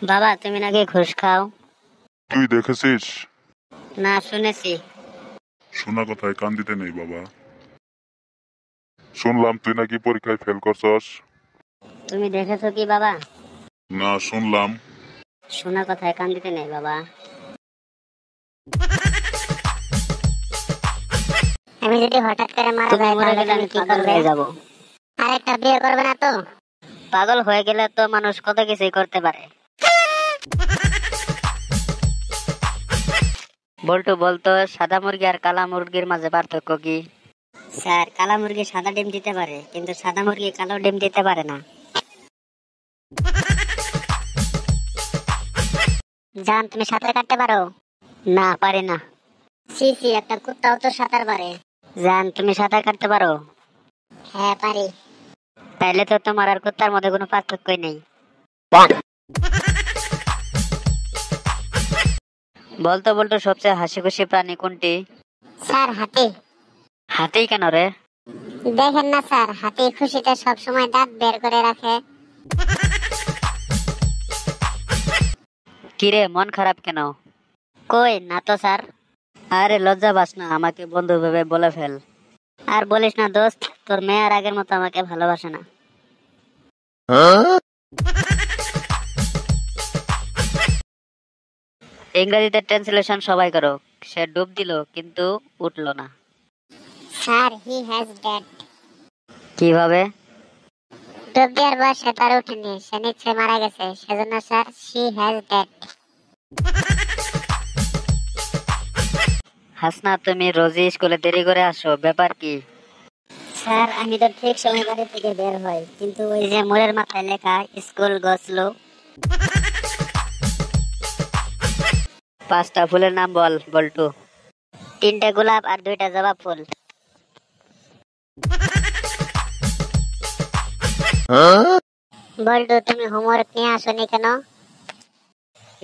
বাবা, তুমি নাকি ঘুষ খাও? তুই দেখেছিস? না, শুনেছি। শোনা কথায় কান দিতে নেই বাবা। শুনলাম তুই নাকি পরীক্ষায় ফেল করছস। তুমি দেখেছো কি বাবা? না, শুনলাম। শোনা কথায় কান দিতে নেই বাবা। আমি যদি হঠাৎ করে মারা যাই তাহলে আমি কি করবে? আরেকটা বিয়ে করবে না তো? পাগল হয়ে গেলে তো মানুষ কত কিছুই করতে পারে। বল্টু বলতো, সাদা মুরগি আর কালা মুরগির মাঝে পার্থক্য কি? স্যার, কালা মুরগি সাদা ডিম দিতে পারে, কিন্তু সাদা মুরগি কালো ডিম দিতে পারে না। জান, তুমি সাঁতার কাটতে পারো? না, পারি না। সি সি, একটা কুত্তাও তো সাঁতার পারে। জান, তুমি সাঁতার কাটতে পারো? হ্যাঁ, পারি। তাইলে তো তোমার আর কুত্তার মধ্যে কোনো পার্থক্যই নেই। বলতো বলতো, সবচেয়ে হাসি খুশি প্রাণী কোনটি? স্যার, হাতি। হাতি কেন রে? দেখেন না স্যার, হাতি খুশিতে সবসময় দাঁত বের করে রাখে। কিরে, মন খারাপ কেন? কই না তো স্যার। আরে লজ্জা পাস না, আমাকে বন্ধু ভেবে বলে ফেল। আর বলিস না দোস্ত, তোর মেয়ে আর আগের মতো আমাকে ভালোবাসে না। ইংরেজিতে ট্রান্সলেশন সবাই করো। সে ডুব দিল কিন্তু উঠলো না। Sir, he has dead. কিভাবে? ডুব দেওয়ার পর সে তার উঠেনি, সে নিশ্চয় মারা গেছে, সেজন্য sir she has dead. Hasna, তুমি রোজই স্কুলে দেরি করে আসো, ব্যাপার কি? স্যার, আমি তো ঠিক সময় বাড়ি থেকে বের হই, কিন্তু ওই যে মোড়ের মাথায় লেখা স্কুল গো স্লো। 5টা ফুলের নাম বল বল্টু। 3টে গোলাপ আর 2টা জবা ফুল। বল্টু, তুমি হোমওয়ার্ক নিয়ে আসোনি কেন?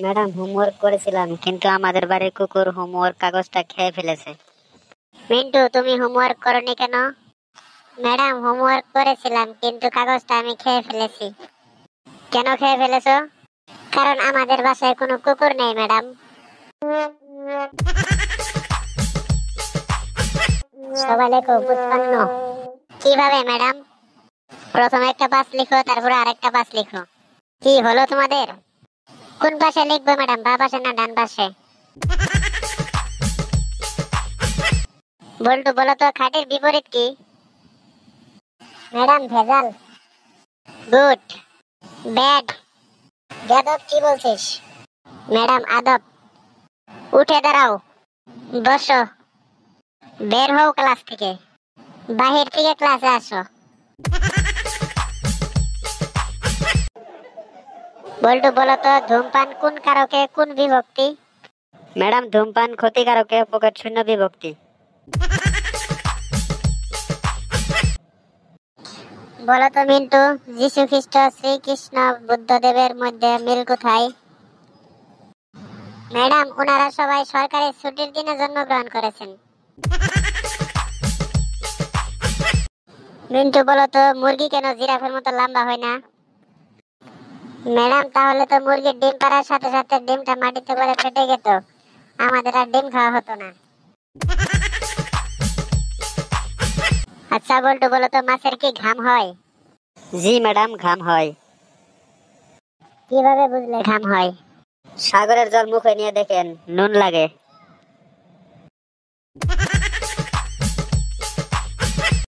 ম্যাডাম, হোমওয়ার্ক করেছিলাম, কিন্তু আমাদের বাড়ির কুকুর হোমওয়ার্ক কাগজটা খেয়ে ফেলেছে। মিন্টু, তুমি হোমওয়ার্ক করনি কেন? ম্যাডাম, হোমওয়ার্ক করেছিলাম, কিন্তু কাগজটা আমি খেয়ে ফেলেছি। কেন খেয়ে ফেলেছো? কারণ আমাদের বাসায় কোনো কুকুর নেই ম্যাডাম। সবাই লেখো বুঝপান্ন। কিভাবে ম্যাডাম? প্রথমে একটা পাস লিখো, তারপরে আরেকটা পাস লিখো। কি হলো তোমাদের? কোন পাশে লিখবো ম্যাডাম, বাঁ পাশে না ডান পাশে? বল্টু, বলো তো খাটের বিপরীত কি? ম্যাডাম, ভেজাল। গুড। ব্যাড। যাদব, কি বলছিস? ম্যাডাম, আদব। উঠে দাঁড়াও। বসো। বের হও ক্লাস থেকে। বাহির থেকে ক্লাসে আসো। বল্টু, বলো তো ধূমপান কোন কারকে কোন বিভক্তি? ম্যাডাম, ধূমপান ক্ষতিকারকে পকেট শূন্য বিভক্তি। বলো তো মিন্টু, যীশু খ্রিস্ট, শ্রীকৃষ্ণ, বুদ্ধদেবের মধ্যে মিল কোথায়? ম্যাডাম, ওনারা সবাই সরকারি ছুটির দিনে জন্মগ্রহণ করেছেন। মিন্টু, বলো তো মুরগি কেন জিরাফের মতো লম্বা হয় না? ম্যাডাম, তাহলে তো মুরগির ডিম পাড়ার সাথে সাথে ডিমটা মাটিতে পড়ে ফেটে যেত, আমাদের আর ডিম খাওয়া হতো না। আচ্ছা বল্টু, বলো তো মাছের কি ঘাম হয়? জি ম্যাডাম, ঘাম হয়। কিভাবে বুঝলে ঘাম হয়? সাগরের জল মুখে নিয়ে দেখেন, নুন লাগে।